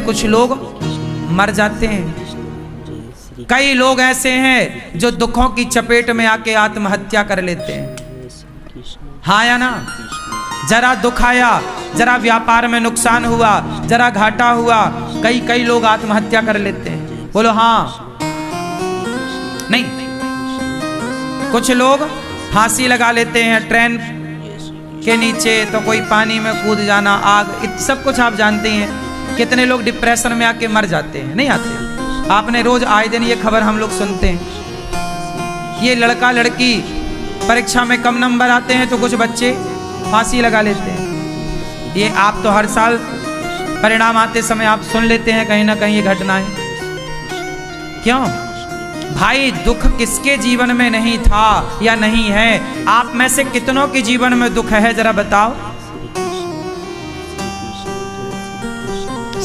कुछ लोग मर जाते हैं। कई लोग ऐसे हैं जो दुखों की चपेट में आके आत्महत्या कर लेते हैं। हाँ या ना? जरा दुख आया, जरा व्यापार में नुकसान हुआ, जरा घाटा हुआ, कई लोग आत्महत्या कर लेते हैं। बोलो हाँ। नहीं, कुछ लोग फांसी लगा लेते हैं ट्रेन के नीचे, तो कोई पानी में कूद जाना, आग, सब कुछ आप जानते हैं। कितने लोग डिप्रेशन में आके मर जाते हैं, नहीं आते? आपने रोज आए दिन ये खबर हम लोग सुनते हैं। ये लड़का लड़की परीक्षा में कम नंबर आते हैं तो कुछ बच्चे फांसी लगा लेते हैं। ये आप तो हर साल परिणाम आते समय आप सुन लेते हैं कहीं ना कहीं ये घटनाएं। क्यों भाई? दुख किसके जीवन में नहीं था या नहीं है? आप में से कितनों के जीवन में दुख है, जरा बताओ।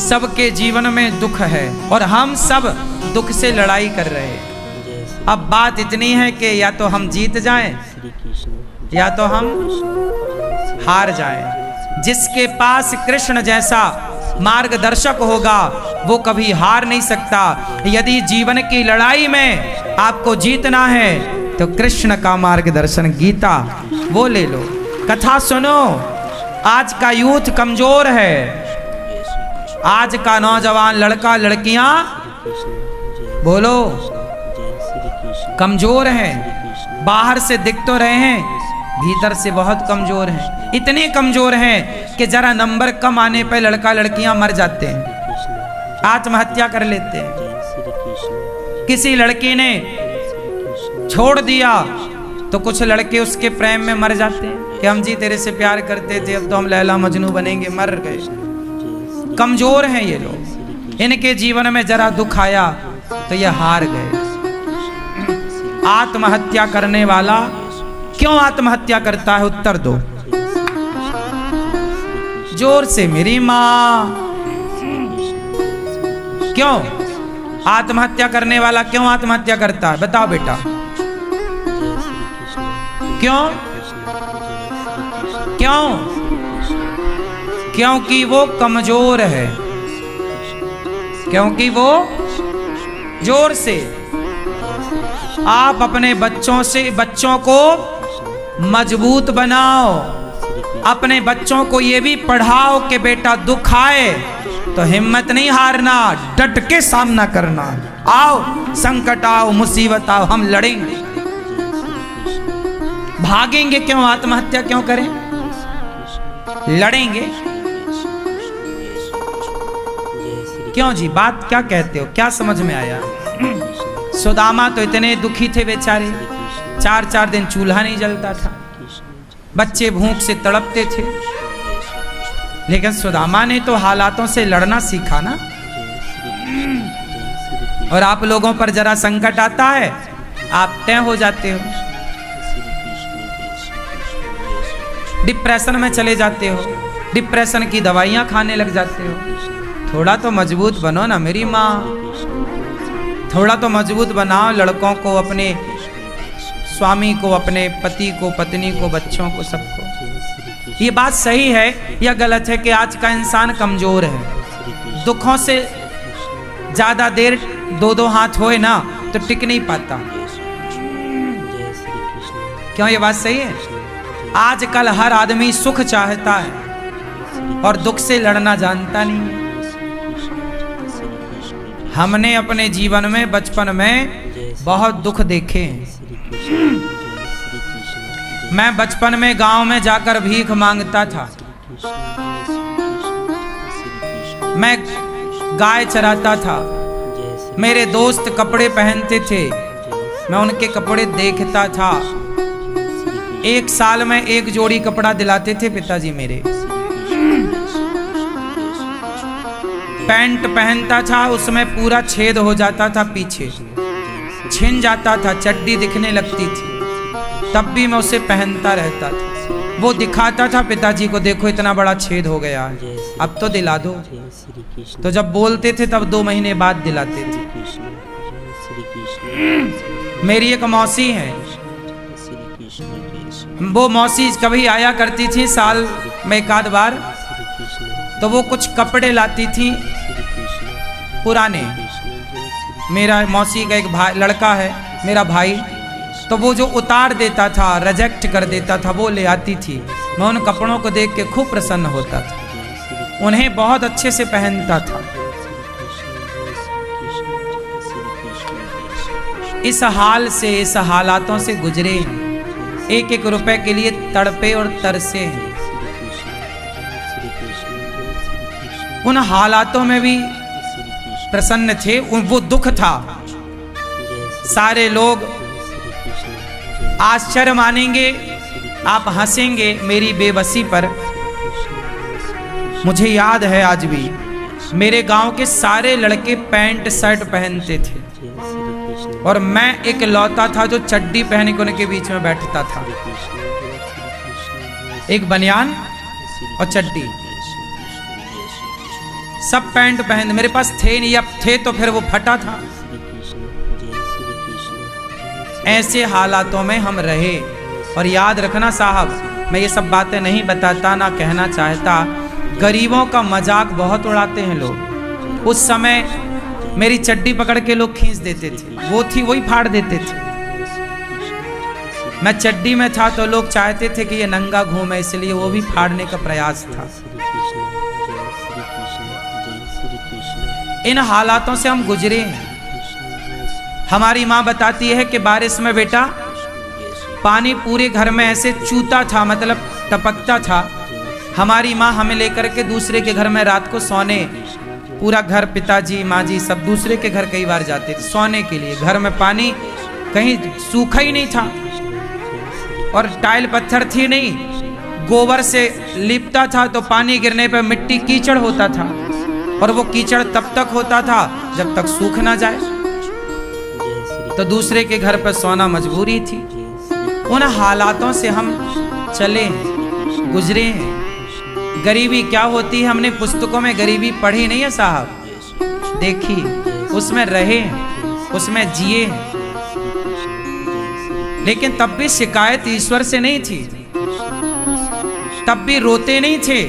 सबके जीवन में दुख है और हम सब दुख से लड़ाई कर रहे हैं। अब बात इतनी है कि या तो हम जीत जाएं या तो हम हार जाएं। जिसके पास कृष्ण जैसा मार्गदर्शक होगा वो कभी हार नहीं सकता। यदि जीवन की लड़ाई में आपको जीतना है तो कृष्ण का मार्गदर्शन गीता वो ले लो। कथा सुनो। आज का यूथ कमजोर है, आज का नौजवान लड़का लड़कियां बोलो कमजोर हैं। बाहर से दिख तो रहे हैं, भीतर से बहुत कमजोर हैं। इतने कमजोर हैं कि जरा नंबर कम आने पर लड़का लड़कियां मर जाते हैं, आत्महत्या कर लेते हैं। किसी लड़की ने छोड़ दिया तो कुछ लड़के उसके प्रेम में मर जाते हैं कि हम जी तेरे से प्यार करते थे, अब तो हम लैला मजनू बनेंगे, मर गए। कमजोर हैं ये लोग। इनके जीवन में जरा दुख आया तो ये हार गए। आत्महत्या करने वाला क्यों आत्महत्या करता है? उत्तर दो जोर से मेरी माँ। क्यों आत्महत्या करने वाला क्यों आत्महत्या करता है? बताओ बेटा, क्यों? क्यों? क्योंकि वो कमजोर है, क्योंकि वो जोर से। आप अपने बच्चों को मजबूत बनाओ। अपने बच्चों को ये भी पढ़ाओ कि बेटा दुख आए तो हिम्मत नहीं हारना, डट के सामना करना। आओ संकट आओ मुसीबत आओ हम लड़ेंगे। भागेंगे क्यों? आत्महत्या क्यों करें? लड़ेंगे क्यों जी? बात क्या कहते हो? क्या समझ में आया? सुदामा तो इतने दुखी थे बेचारे, 4 दिन चूल्हा नहीं जलता था, बच्चे भूख से तड़पते थे। लेकिन सुदामा ने तो हालातों से लड़ना सीखा ना। और आप लोगों पर जरा संकट आता है आप तय हो जाते हो, डिप्रेशन में चले जाते हो, डिप्रेशन की दवाइयां खाने लग जाते हो। थोड़ा तो मजबूत बनो ना मेरी माँ, थोड़ा तो मजबूत बनाओ लड़कों को, अपने स्वामी को, अपने पति को, पत्नी को, बच्चों को, सबको। ये बात सही है या गलत है कि आज का इंसान कमजोर है? दुखों से ज्यादा देर दो हाथ होए ना तो टिक नहीं पाता। क्यों? ये बात सही है। आजकल हर आदमी सुख चाहता है और दुख से लड़ना जानता नहीं है। हमने अपने जीवन में बचपन में बहुत दुख देखे हैं। मैं बचपन में गांव में जाकर भीख मांगता था, मैं गाय चराता था, मेरे दोस्त कपड़े पहनते थे, मैं उनके कपड़े देखता था। एक साल में एक जोड़ी कपड़ा दिलाते थे पिताजी मेरे। पैंट पहनता था उसमें पूरा छेद हो जाता था, पीछे छिन जाता था, चड्डी दिखने लगती थी, तब भी मैं उसे पहनता रहता था। वो दिखाता था पिताजी को, देखो इतना बड़ा छेद हो गया है, अब तो दिला दो। तो जब बोलते थे तब 2 महीने बाद दिलाते थे। मेरी एक मौसी है, वो मौसी कभी आया करती थी साल में 1 आध बार, तो वो कुछ कपड़े लाती थी पुराने। मेरा मौसी का एक भाई लड़का है, मेरा भाई, तो वो जो उतार देता था, रिजेक्ट कर देता था, वो ले आती थी। मैं उन कपड़ों को देख के खूब प्रसन्न होता था, उन्हें बहुत अच्छे से पहनता था। इस हाल से, इस हालातों से गुजरे, एक एक रुपए के लिए तड़पे और तरसे। उन हालातों में भी प्रसन्न थे, वो दुख था। सारे लोग आश्चर्य मानेंगे, आप हंसेंगे मेरी बेबसी पर। मुझे याद है आज भी, मेरे गांव के सारे लड़के पैंट शर्ट पहनते थे और मैं एक लौता था जो चड्डी पहने के उनके बीच में बैठता था, एक बनियान और चड्डी। सब पैंट पहन, मेरे पास थे नहीं, अब थे तो फिर वो फटा था। ऐसे हालातों में हम रहे। और याद रखना साहब, मैं ये सब बातें नहीं बताता, ना कहना चाहता, गरीबों का मजाक बहुत उड़ाते हैं लोग। उस समय मेरी चड्डी पकड़ के लोग खींच देते थे, वो थी वही फाड़ देते थे। मैं चड्डी में था तो लोग चाहते थे कि ये नंगा घूमे, इसलिए वो भी फाड़ने का प्रयास था। इन हालातों से हम गुजरे हैं। हमारी माँ बताती है कि बारिश में बेटा पानी पूरे घर में ऐसे चूता था, मतलब टपकता था। हमारी माँ हमें लेकर के दूसरे के घर में रात को सोने, पूरा घर, पिताजी माँ जी सब दूसरे के घर कई बार जाते थे सोने के लिए। घर में पानी कहीं सूखा ही नहीं था और टाइल पत्थर थी नहीं, गोबर से लिपटा था, तो पानी गिरने पर मिट्टी कीचड़ होता था और वो कीचड़ तब तक होता था जब तक सूख ना जाए। तो दूसरे के घर पर सोना मजबूरी थी। उन हालातों से हम चले, गुजरे हैं। गरीबी क्या होती है, हमने पुस्तकों में गरीबी पढ़ी नहीं है साहब, देखी, उसमें रहे, उसमें जिए। लेकिन तब भी शिकायत ईश्वर से नहीं थी, तब भी रोते नहीं थे।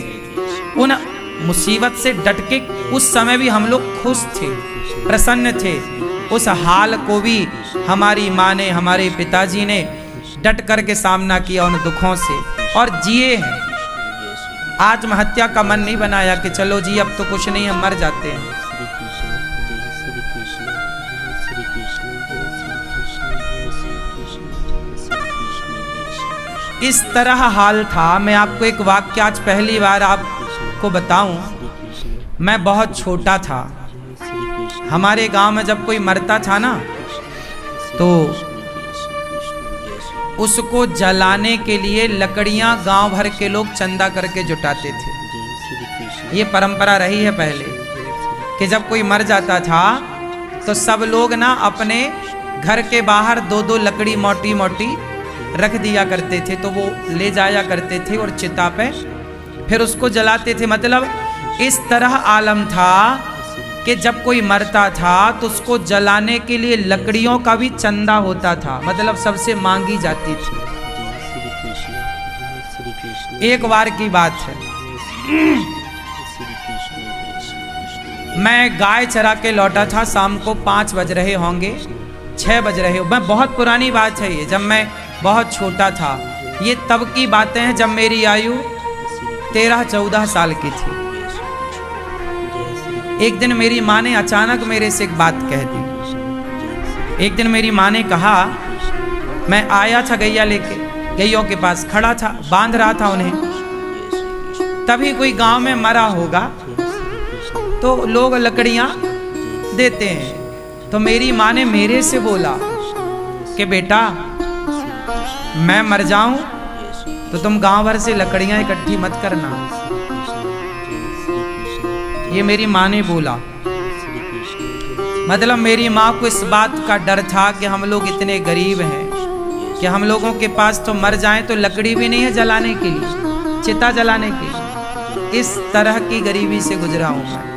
उन मुसीबत से डट के उस समय भी हम लोग खुश थे, प्रसन्न थे। उस हाल को भी हमारी माँ ने, हमारे पिताजी ने डट करके सामना किया उन दुखों से और जिए हैं। आत्महत्या का मन नहीं बनाया कि चलो जी अब तो कुछ नहीं, हम मर जाते हैं। इस तरह हाल था। मैं आपको एक वाक्य आज पहली बार आपको बताऊं। मैं बहुत छोटा था। हमारे गांव में जब कोई मरता था ना, तो उसको जलाने के लिए लकड़ियां गांव भर के लोग चंदा करके जुटाते थे। ये परंपरा रही है पहले कि जब कोई मर जाता था तो सब लोग ना अपने घर के बाहर दो दो लकड़ी मोटी मोटी रख दिया करते थे, तो वो ले जाया करते थे और चिता पे फिर उसको जलाते थे। मतलब इस तरह आलम था कि जब कोई मरता था तो उसको जलाने के लिए लकड़ियों का भी चंदा होता था, मतलब सबसे मांगी जाती थी। एक बार की बात है, मैं गाय चरा के लौटा था, शाम को 5 बज रहे होंगे, 6 बज रहे हो। मैं बहुत पुरानी बात है ये, जब मैं बहुत छोटा था। ये तब की बातें हैं जब मेरी आयु 13-14 साल की थी। एक दिन मेरी माँ ने अचानक मेरे से एक बात कह दी। एक दिन मेरी माँ ने कहा, मैं आया था गैया लेके, गैयों के पास खड़ा था, बांध रहा था उन्हें, तभी कोई गांव में मरा होगा तो लोग लकड़ियां देते हैं। तो मेरी माँ ने मेरे से बोला कि बेटा मैं मर जाऊं तो तुम गांव भर से लकड़ियां इकट्ठी मत करना। ये मेरी माँ ने बोला। मतलब मेरी माँ को इस बात का डर था कि हम लोग इतने गरीब हैं कि हम लोगों के पास तो मर जाएं तो लकड़ी भी नहीं है जलाने के लिए, चिता जलाने के लिए। इस तरह की गरीबी से गुजरा हूं मैं।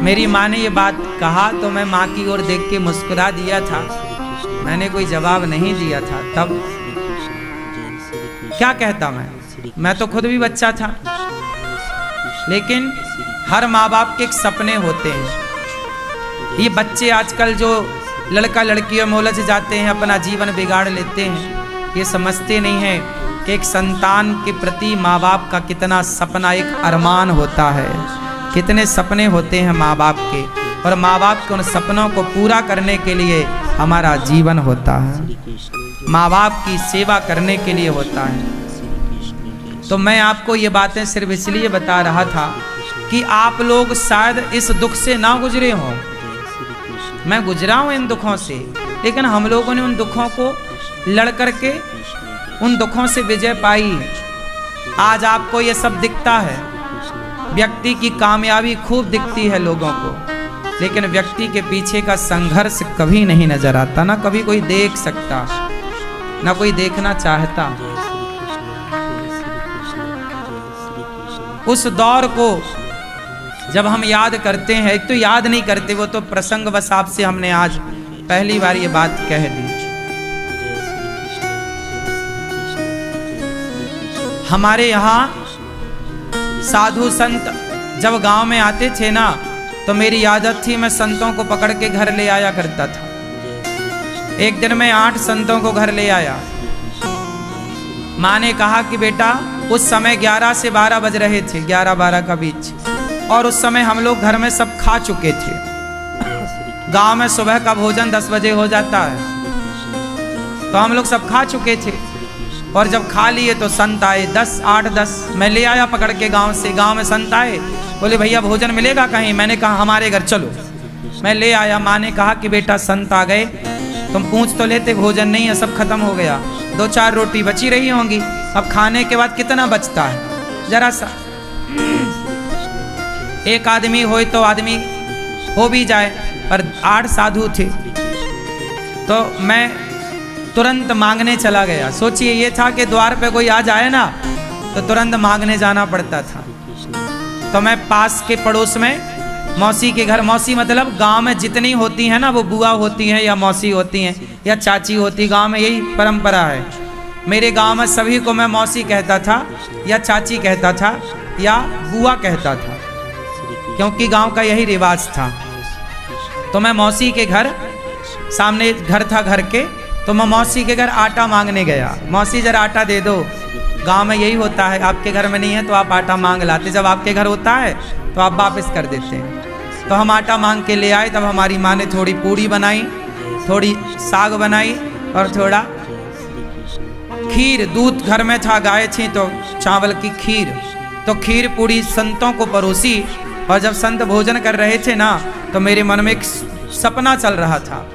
मेरी माँ ने ये बात कहा तो मैं माँ की ओर देख के मुस्कुरा दिया था, मैंने कोई जवाब नहीं दिया था। तब क्या कहता मैं तो खुद भी बच्चा था। लेकिन हर माँ बाप के एक सपने होते हैं। ये बच्चे आजकल जो लड़का लड़कियों में उलझ जाते हैं, अपना जीवन बिगाड़ लेते हैं, ये समझते नहीं हैं कि एक संतान के प्रति माँ बाप का कितना सपना, एक अरमान होता है, कितने सपने होते हैं माँ बाप के, और माँ बाप के उन सपनों को पूरा करने के लिए हमारा जीवन होता है, माँ बाप की सेवा करने के लिए होता है। तो मैं आपको ये बातें सिर्फ इसलिए बता रहा था कि आप लोग शायद इस दुख से ना गुजरे हों। मैं गुजरा हूँ इन दुखों से, लेकिन हम लोगों ने उन दुखों को लड़ करके उन दुखों से विजय पाई। आज आपको ये सब दिखता है, व्यक्ति की कामयाबी खूब दिखती है लोगों को, लेकिन व्यक्ति के पीछे का संघर्ष कभी नहीं नजर आता, ना कभी कोई देख सकता, ना कोई देखना चाहता। उस दौर को जब हम याद करते हैं, एक तो याद नहीं करते, वो तो प्रसंगवश आपसे हमने आज पहली बार ये बात कह दी। हमारे यहाँ साधु संत जब गांव में आते थे ना, तो मेरी आदत थी मैं संतों को पकड़ के घर ले आया करता था। एक दिन मैं 8 संतों को घर ले आया। माँ ने कहा कि बेटा, उस समय 11 से 12 बज रहे थे, 11-12 का बीच, और उस समय हम लोग घर में सब खा चुके थे। गांव में सुबह का भोजन 10 बजे हो जाता है, तो हम लोग सब खा चुके थे। और जब खा लिए तो संत आए, 8-10 मैं ले आया पकड़ के गांव से। गांव में संत आए, बोले भैया भोजन मिलेगा कहीं? मैंने कहा हमारे घर चलो। मैं ले आया। माँ ने कहा कि बेटा संत आ गए, तुम पूछ तो लेते, भोजन नहीं है, सब खत्म हो गया, 2-4 रोटी बची रही होंगी, अब खाने के बाद कितना बचता है, जरा सा एक आदमी हो तो आदमी हो भी जाए, पर 8 साधु थे। तो मैं तुरंत मांगने चला गया। सोचिए, ये था कि द्वार पे कोई आ जाए ना तो तुरंत मांगने जाना पड़ता था। तो मैं पास के पड़ोस में मौसी के घर, मौसी मतलब गांव में जितनी होती हैं ना, वो बुआ होती हैं या मौसी होती हैं या चाची होती, गांव में यही परंपरा है। मेरे गांव में सभी को मैं मौसी कहता था या चाची कहता था या बुआ कहता था, क्योंकि गांव का यही रिवाज था। तो मैं मौसी के घर, सामने घर था घर के, तो मैं मौसी के घर आटा मांगने गया। मौसी जरा आटा दे दो। गांव में यही होता है, आपके घर में नहीं है तो आप आटा मांग लाते, जब आपके घर होता है तो आप वापस कर देते हैं। तो हम आटा मांग के ले आए। तब हमारी माँ ने थोड़ी पूड़ी बनाई, थोड़ी साग बनाई और थोड़ा खीर, दूध घर में था, गाय थी तो चावल की खीर, तो खीर पूड़ी संतों को परोसी। और जब संत भोजन कर रहे थे ना, तो मेरे मन में एक सपना चल रहा था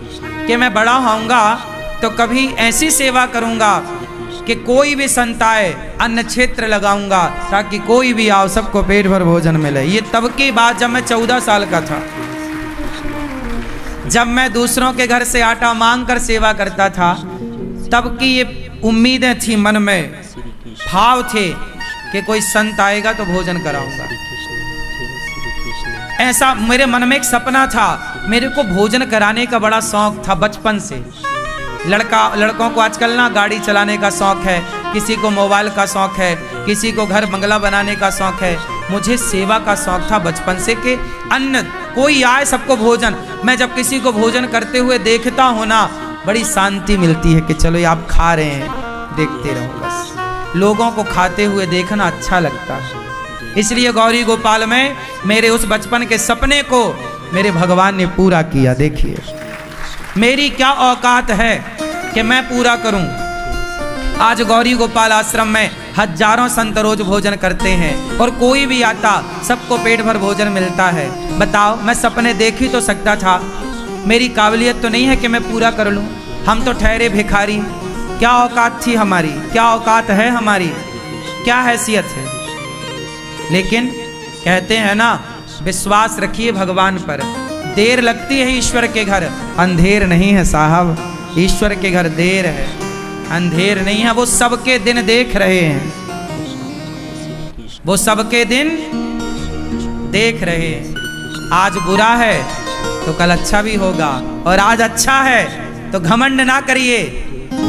कि मैं बड़ा होऊंगा तो कभी ऐसी सेवा करूंगा कि कोई भी संत आए, अन्न क्षेत्र लगाऊंगा ताकि कोई भी आओ, सबको पेट भर भोजन मिले। ये तब की बात जब मैं 14 साल का था, जब मैं दूसरों के घर से आटा मांग कर सेवा करता था। तब की ये उम्मीदें थी मन में, भाव थे कि कोई संत आएगा तो भोजन कराऊंगा। ऐसा मेरे मन में एक सपना था। मेरे को भोजन कराने का बड़ा शौक था बचपन से। लड़कों को आजकल ना गाड़ी चलाने का शौक है, किसी को मोबाइल का शौक है, किसी को घर बंगला बनाने का शौक है। मुझे सेवा का शौक था बचपन से कि अन्न, कोई आए सबको भोजन। मैं जब किसी को भोजन करते हुए देखता हूँ ना, बड़ी शांति मिलती है कि चलो ये आप खा रहे हैं, देखते रहो बस। लोगों को खाते हुए देखना अच्छा लगता है। इसलिए गौरी गोपाल में मेरे उस बचपन के सपने को मेरे भगवान ने पूरा किया। देखिए मेरी क्या औकात है कि मैं पूरा करूं। आज गौरी गोपाल आश्रम में हजारों संत रोज भोजन करते हैं, और कोई भी आता सबको पेट भर भोजन मिलता है। बताओ, मैं सपने देख ही तो सकता था, मेरी काबिलियत तो नहीं है कि मैं पूरा कर लूं। हम तो ठहरे भिखारी। क्या औकात थी हमारी, क्या औकात है हमारी, क्या हैसियत है। लेकिन कहते हैं ना, विश्वास रखिए भगवान पर। देर लगती है ईश्वर के घर, अंधेर नहीं है साहब। ईश्वर के घर देर है, अंधेर नहीं है। वो सबके दिन देख रहे हैं, वो सबके दिन देख रहे हैं। आज बुरा है तो कल अच्छा भी होगा, और आज अच्छा है तो घमंड ना करिए,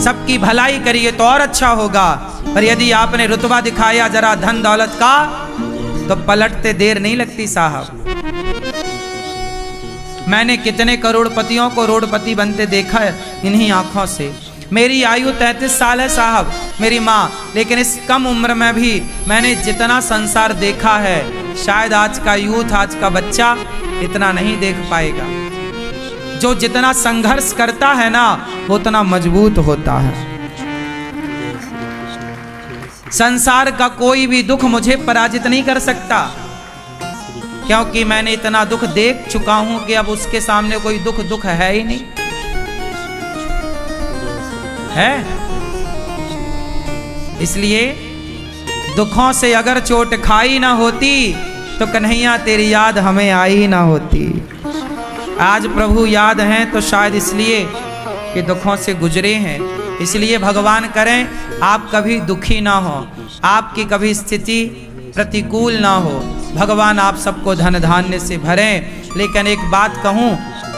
सबकी भलाई करिए तो और अच्छा होगा। पर यदि आपने रुतबा दिखाया जरा धन दौलत का, तो पलटते देर नहीं लगती साहब। मैंने कितने करोड़पतियों को रोडपति बनते देखा है इन्हीं आंखों से। मेरी आयु 33 साल है साहब, मेरी माँ, लेकिन इस कम उम्र में भी मैंने जितना संसार देखा है, शायद आज का यूथ, आज का बच्चा इतना नहीं देख पाएगा। जो जितना संघर्ष करता है ना, वो उतना मजबूत होता है। संसार का कोई भी दुख मुझे पराजित नहीं कर सकता, क्योंकि मैंने इतना दुख देख चुका हूं कि अब उसके सामने कोई दुख है ही नहीं है। इसलिए दुखों से अगर चोट खाई ना होती तो कन्हैया तेरी याद हमें आई ही ना होती। आज प्रभु याद हैं तो शायद इसलिए कि दुखों से गुजरे हैं। इसलिए भगवान करें आप कभी दुखी ना हो, आपकी कभी स्थिति प्रतिकूल ना हो। भगवान आप सबको धन धान्य से भरें। लेकिन एक बात कहूँ,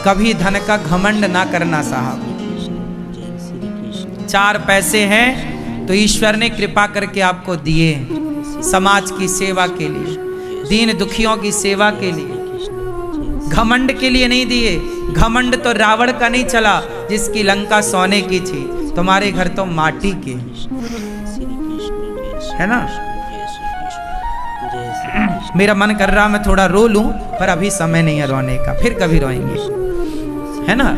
कभी धन का घमंड ना करना साहब। 4 पैसे हैं तो ईश्वर ने कृपा करके आपको दिए, समाज की सेवा के लिए, दीन दुखियों की सेवा के लिए, घमंड के लिए नहीं दिए। घमंड तो रावण का नहीं चला जिसकी लंका सोने की थी, तुम्हारे घर तो माटी के है ना। मेरा मन कर रहा मैं थोड़ा रो लूं, पर अभी समय नहीं है रोने का, फिर कभी रोएंगे, है ना।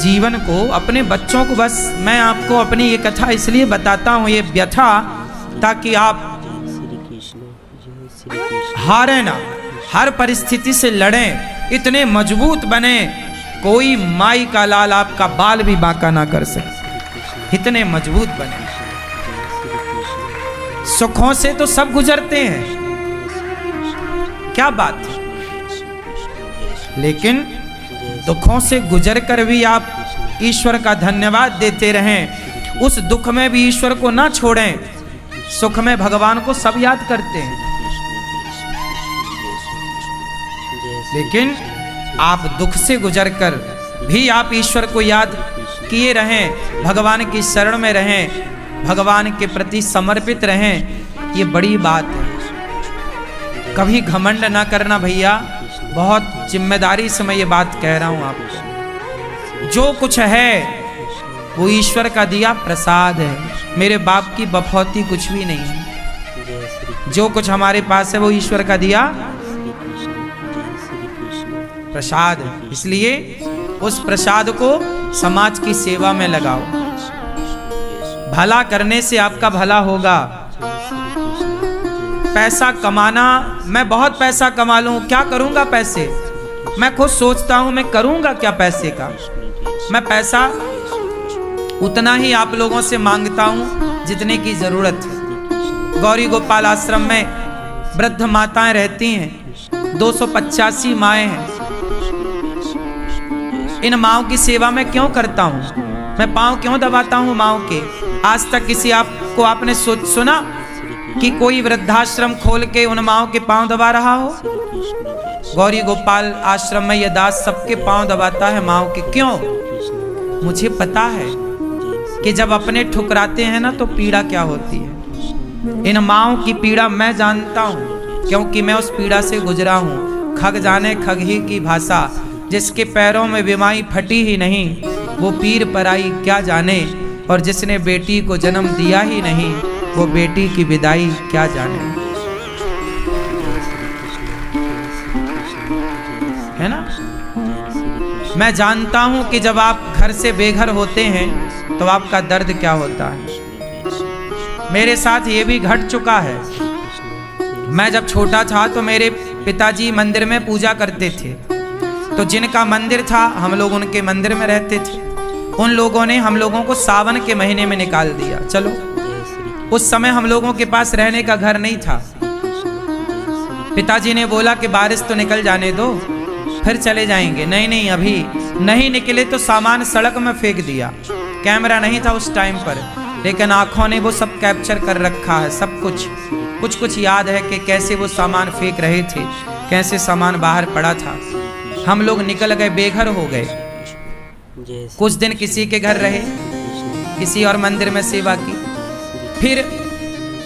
जीवन को, अपने बच्चों को, बस मैं आपको अपनी ये कथा इसलिए बताता हूँ, ये व्यथा, ताकि आप हारे ना, हर परिस्थिति से लड़ें, इतने मजबूत बने कोई माई का लाल आपका बाल भी बांका ना कर सके, इतने मजबूत बने। सुखों से तो सब गुजरते हैं, क्या बात है, लेकिन दुखों से गुजर कर भी आप ईश्वर का धन्यवाद देते रहें। उस दुख में भी ईश्वर को ना छोड़ें। सुख में भगवान को सब याद करते हैं, लेकिन आप दुख से गुजर कर भी आप ईश्वर को याद किए रहें, भगवान की शरण में रहें, भगवान के प्रति समर्पित रहें। ये बड़ी बात है। कभी घमंड ना करना भैया, बहुत जिम्मेदारी से मैं ये बात कह रहा हूँ आपको। जो कुछ है वो ईश्वर का दिया प्रसाद है, मेरे बाप की बफौती कुछ भी नहीं है। जो कुछ हमारे पास है वो ईश्वर का दिया प्रसाद है। इसलिए उस प्रसाद को समाज की सेवा में लगाओ। भला करने से आपका भला होगा। पैसा कमाना, मैं बहुत पैसा कमा लूं, क्या करूंगा पैसे? मैं खुद सोचता हूं मैं करूंगा क्या पैसे का। मैं पैसा उतना ही आप लोगों से मांगता हूं जितने की जरूरत है। गौरी गोपाल आश्रम में वृद्ध माताएं रहती हैं, 285 माएँ हैं। इन माओं की सेवा मैं क्यों करता हूं? मैं पांव क्यों दबाता हूं माओं के? आज तक किसी आपने सुना कि कोई वृद्धाश्रम खोल के उन माओं के पांव दबा रहा हो? गौरी गोपाल आश्रम में यह दास सबके पांव दबाता है माओं के। क्यों? मुझे पता है कि जब अपने ठुकराते हैं ना तो पीड़ा क्या होती है। इन माओं की पीड़ा मैं जानता हूँ, क्योंकि मैं उस पीड़ा से गुजरा हूँ। खग जाने खग ही की भाषा, जिसके पैरों में बिमाई फटी ही नहीं वो पीर पराई क्या जाने, और जिसने बेटी को जन्म दिया ही नहीं वो बेटी की विदाई क्या जाने, है ना। मैं जानता हूं कि जब आप घर से बेघर होते हैं तो आपका दर्द क्या होता है। मेरे साथ ये भी घट चुका है। मैं जब छोटा था तो मेरे पिताजी मंदिर में पूजा करते थे, तो जिनका मंदिर था हम लोग उनके मंदिर में रहते थे। उन लोगों ने हम लोगों को सावन के महीने में निकाल दिया। चलो, उस समय हम लोगों के पास रहने का घर नहीं था। पिताजी ने बोला कि बारिश तो निकल जाने दो, फिर चले जाएंगे। नहीं, अभी नहीं निकले तो सामान सड़क में फेंक दिया। कैमरा नहीं था उस टाइम पर, लेकिन आंखों ने वो सब कैप्चर कर रखा है, सब कुछ। कुछ कुछ याद है कि कैसे वो सामान फेंक रहे थे, कैसे सामान बाहर पड़ा था। हम लोग निकल गए, बेघर हो गए। कुछ दिन किसी के घर रहे, किसी और मंदिर में सेवा की। फिर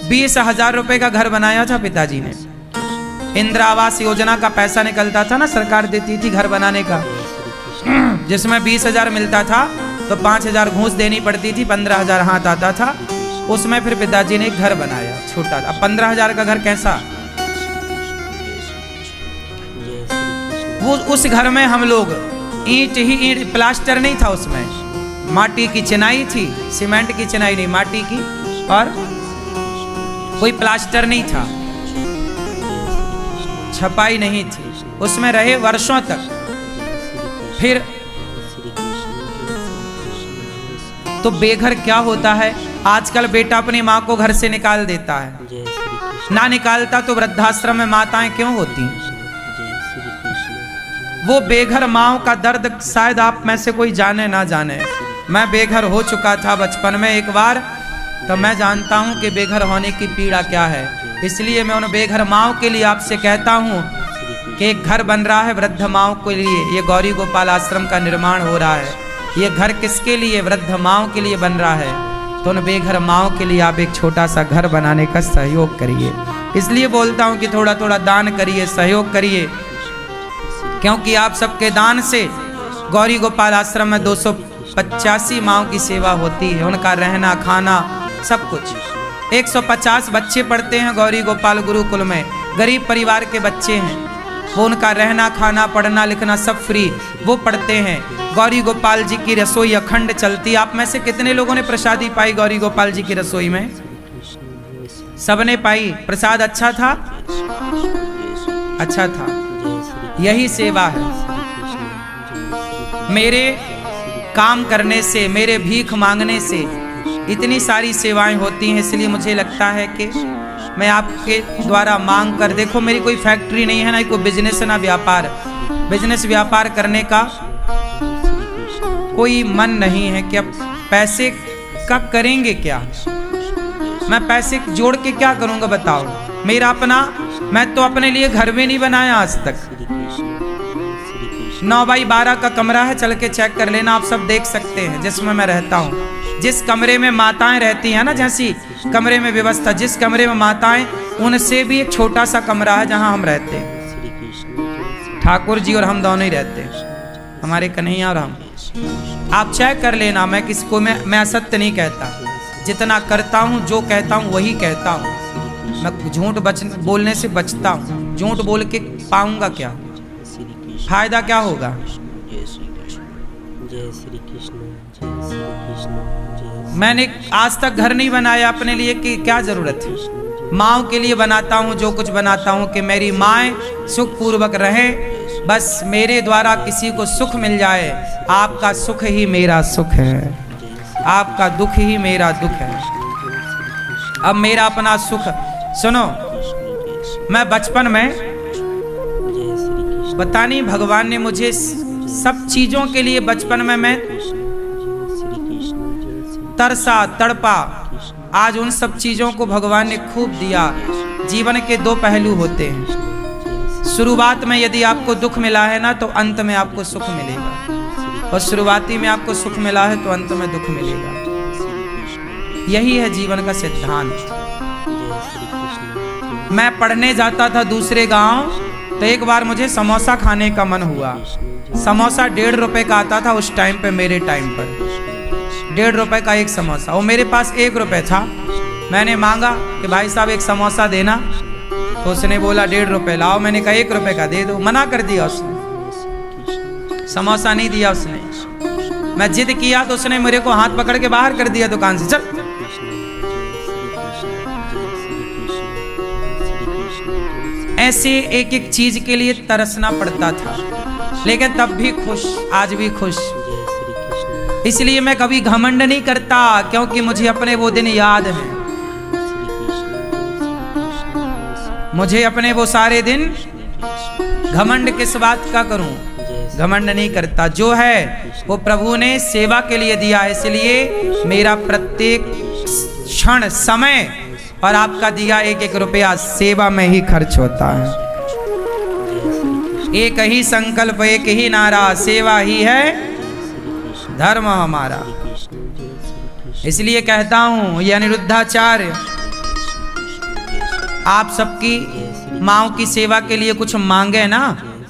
20,000 रुपए का घर बनाया था पिताजी ने। इंदिरा आवास योजना का पैसा निकलता था ना, सरकार देती थी घर बनाने का, जिसमें 20,000 मिलता था तो 5,000 घूस देनी पड़ती थी, 15,000 हाथ आता था। उसमें फिर पिताजी ने एक घर बनाया छोटा। अब 15,000 का घर कैसा, वो उस घर में हम लोग ईंट ही ईंट, प्लास्टर नहीं था उसमें, माटी की चिनाई थी, सीमेंट की चिनाई नहीं, माटी की, और कोई प्लास्टर नहीं था, छपाई नहीं थी। उसमें रहे वर्षों तक। फिर तो बेघर क्या होता है, आजकल बेटा अपनी माँ को घर से निकाल देता है, ना निकालता तो वृद्धाश्रम में माताएं क्यों होती। वो बेघर माँओं का दर्द शायद आप में से कोई जाने ना जाने। मैं बेघर हो चुका था बचपन में एक बार, तो मैं जानता हूँ कि बेघर होने की पीड़ा क्या है। इसलिए मैं उन बेघर माँओं के लिए आपसे कहता हूँ कि एक घर बन रहा है वृद्ध माँओं के लिए, ये गौरी गोपाल आश्रम का निर्माण हो रहा है। ये घर किसके लिए, वृद्ध माँओं के लिए बन रहा है। तो उन बेघर माँओं के लिए आप एक छोटा सा घर बनाने का सहयोग करिए। इसलिए बोलता हूँ कि थोड़ा थोड़ा दान करिए, सहयोग करिए, क्योंकि आप सबके दान से गौरी गोपाल आश्रम में 285 माँओं की सेवा होती है। उनका रहना खाना सब कुछ। 150 बच्चे पढ़ते हैं गौरी गोपाल गुरुकुल में, गरीब परिवार के बच्चे हैं। वो उनका रहना खाना पढ़ना लिखना सब फ्री, वो पढ़ते हैं। गौरी गोपाल जी की रसोई अखंड चलती। आप में से कितने लोगों ने प्रसादी पाई गौरी गोपाल जी की रसोई में? सबने पाई। प्रसाद अच्छा था, अच्छा था। यही सेवा है। मेरे काम करने से, मेरे भीख मांगने से इतनी सारी सेवाएं होती हैं। इसलिए मुझे लगता है कि मैं आपके द्वारा मांग कर, देखो मेरी कोई फैक्ट्री नहीं है, ना कोई बिजनेस ना व्यापार। बिजनेस व्यापार करने का कोई मन नहीं है कि अब पैसे का करेंगे क्या, मैं पैसे जोड़ के क्या करूंगा बताओ। मेरा अपना, मैं तो अपने लिए घर भी नहीं बनाया आज तक। 9x12 का कमरा है, चल के चेक कर लेना, आप सब देख सकते हैं, जिसमें मैं रहता हूँ। जिस कमरे में माताएं रहती हैं ना, जैसी कमरे में व्यवस्था, जिस कमरे में माताएं, उनसे भी एक छोटा सा कमरा है जहां हम रहते हैं। ठाकुर जी और हम दोनों ही रहते हैं, हमारे कन्हैया और हम। आप चेक कर लेना। मैं किसी को मैं असत्य नहीं कहता, जितना करता हूँ, जो कहता हूँ वही कहता हूँ। मैं झूठ बोलने से बचता हूँ। झूठ बोल के पाऊंगा क्या, फायदा क्या होगा? मैंने आज तक घर नहीं बनाया अपने लिए, कि क्या जरूरत है। माँओं के लिए बनाता हूँ, जो कुछ बनाता हूँ कि मेरी माएँ सुख पूर्वक रहें, बस मेरे द्वारा किसी को सुख मिल जाए। आपका सुख ही मेरा सुख है, आपका दुख ही मेरा दुख है। अब मेरा अपना सुख सुनो। मैं बचपन में, पता नहीं भगवान ने मुझे सब चीजों के लिए, बचपन में मैं तरसा तड़पा। आज उन सब चीजों को भगवान ने खूब दिया। जीवन के दो पहलू होते हैं। शुरुआत में यदि आपको दुख मिला है ना, तो अंत में आपको सुख मिलेगा, और शुरुआती में आपको सुख मिला है तो अंत में दुख मिलेगा। यही है जीवन का सिद्धांत। मैं पढ़ने जाता था दूसरे गांव, तो एक बार मुझे समोसा खाने का मन हुआ। समोसा 1.5 रुपए का आता था उस टाइम पे, मेरे टाइम पर 1.5 रुपए का एक समोसा। और मेरे पास 1 रुपए था। मैंने मांगा कि भाई साहब एक समोसा देना, तो उसने बोला 1.5 रुपए लाओ। मैंने कहा 1 रुपए का दे दो, मना कर दिया उसने, समोसा नहीं दिया उसने। मैं जिद किया तो उसने मेरे को हाथ पकड़ के बाहर कर दिया दुकान से, चल। ऐसे एक एक चीज के लिए तरसना पड़ता था, लेकिन तब भी खुश, आज भी खुश। इसलिए मैं कभी घमंड नहीं करता, क्योंकि मुझे अपने वो दिन याद हैं। मुझे अपने वो सारे दिन, घमंड किस बात का करूं, घमंड नहीं करता। जो है वो प्रभु ने सेवा के लिए दिया है। इसलिए मेरा प्रत्येक क्षण समय और आपका दिया एक एक रुपया सेवा में ही खर्च होता है। एक ही संकल्प, एक ही नारा, सेवा ही है धर्म हमारा। इसलिए कहता हूं ये अनिरुद्धाचार्य आप सबकी माँओं की सेवा के लिए कुछ मांगे ना,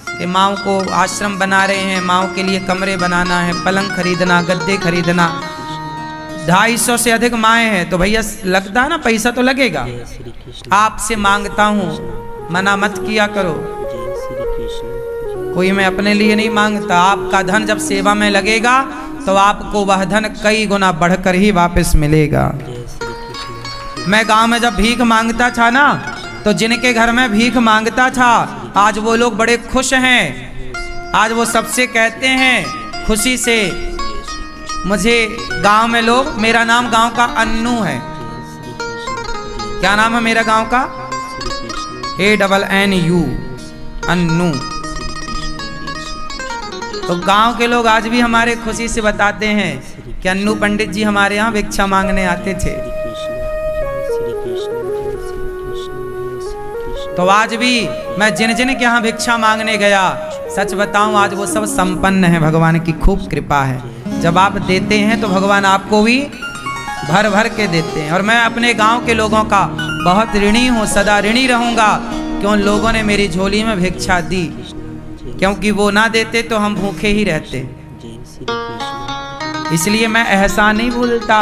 कि माँओं को आश्रम बना रहे हैं, माँओं के लिए कमरे बनाना है, पलंग खरीदना, गद्दे खरीदना, 250 से अधिक माएँ हैं, तो भैया लगता है ना, पैसा तो लगेगा। आपसे मांगता हूँ, मना मत किया करो। कोई मैं अपने लिए नहीं मांगता। आपका धन जब सेवा में लगेगा तो आपको वह धन कई गुना बढ़कर ही वापस मिलेगा। मैं गांव में जब भीख मांगता था ना, तो जिनके घर में भीख मांगता था आज वो लोग बड़े खुश हैं। आज वो सबसे कहते हैं खुशी से, मुझे गांव में लोग, मेरा नाम गांव का अन्नू है। क्या नाम है मेरा गांव का? ANNU, अन्नू। तो गांव के लोग आज भी हमारे खुशी से बताते हैं कि अन्नू पंडित जी हमारे यहाँ भिक्षा मांगने आते थे। तो आज भी मैं जिन जिन के यहाँ भिक्षा मांगने गया, सच बताऊं आज वो सब संपन्न है। भगवान की खूब कृपा है। जब आप देते हैं तो भगवान आपको भी भर भर के देते हैं। और मैं अपने गांव के लोगों का बहुत ऋणी हूँ, सदा ऋणी रहूंगा कि उन लोगों ने मेरी झोली में भिक्षा दी, क्योंकि वो ना देते तो हम भूखे ही रहते। इसलिए मैं एहसान नहीं भूलता।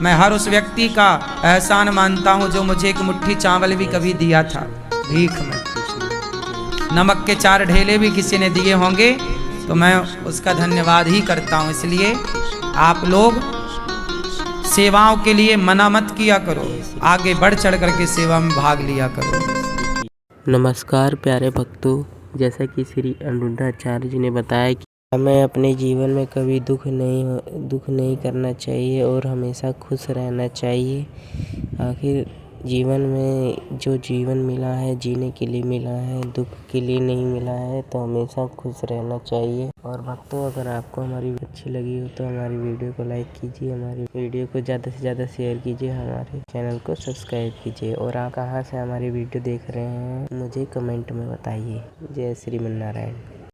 मैं हर उस व्यक्ति का एहसान मानता हूँ जो मुझे एक मुट्ठी चावल भी कभी दिया था भीख में। नमक के 4 ढेले भी किसी ने दिए होंगे तो मैं उसका धन्यवाद ही करता हूँ। इसलिए आप लोग सेवाओं के लिए मना मत किया करो, आगे बढ़ चढ़ करके सेवा में भाग लिया करो। नमस्कार प्यारे भक्तों, जैसा कि श्री अनिरुद्धाचार्य जी ने बताया कि हमें अपने जीवन में कभी दुख नहीं करना चाहिए और हमेशा खुश रहना चाहिए। आखिर जीवन में जो जीवन मिला है जीने के लिए मिला है, दुख के लिए नहीं मिला है, तो हमेशा खुश रहना चाहिए। और भक्तों, अगर आपको हमारी अच्छी लगी हो तो हमारी वीडियो को लाइक कीजिए, हमारी वीडियो को ज़्यादा से ज़्यादा शेयर कीजिए, हमारे चैनल को सब्सक्राइब कीजिए। और आप कहाँ से हमारी वीडियो देख रहे हैं मुझे कमेंट में बताइए। जय श्रीमन नारायण।